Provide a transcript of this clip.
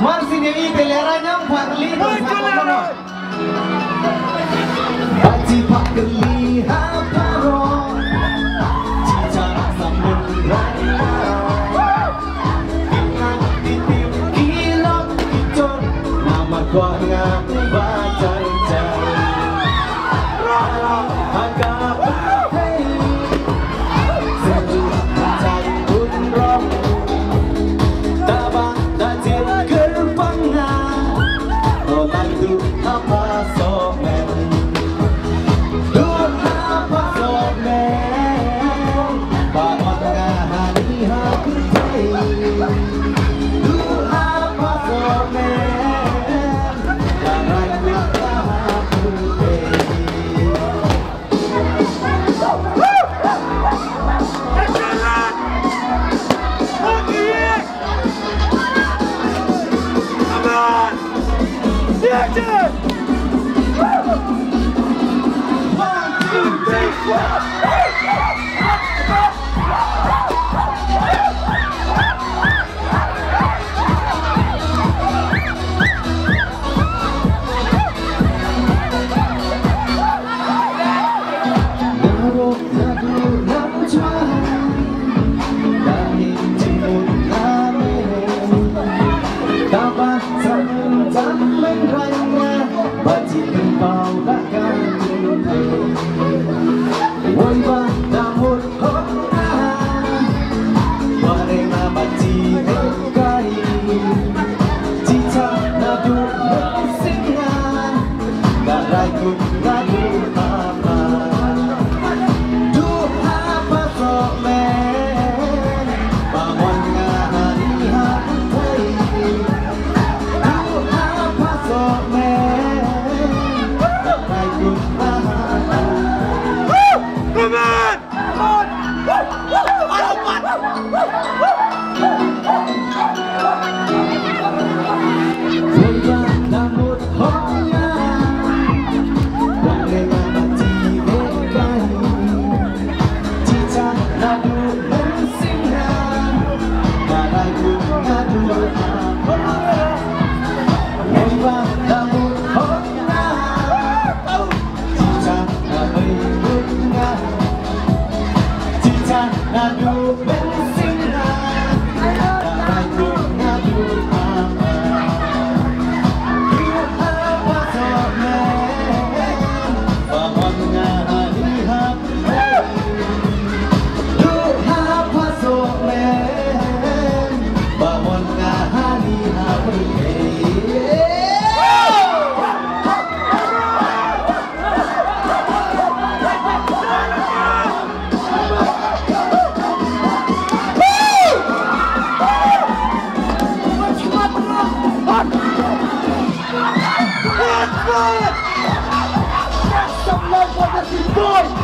Masih ini teleranya 45 sama Haji Pak Geli Haparo Cicara sambung raya Ingat titip kilok kicor Nama kuangga bacai-cai Agak putih Sejuak bacai unroh Tabak dajil gerbangnya Olandu apa somen Du apa somen Bawa ngahani hakutai Du apa somen Jangan lupa hakutai Action! 1, 2, 3, 1, 2, 3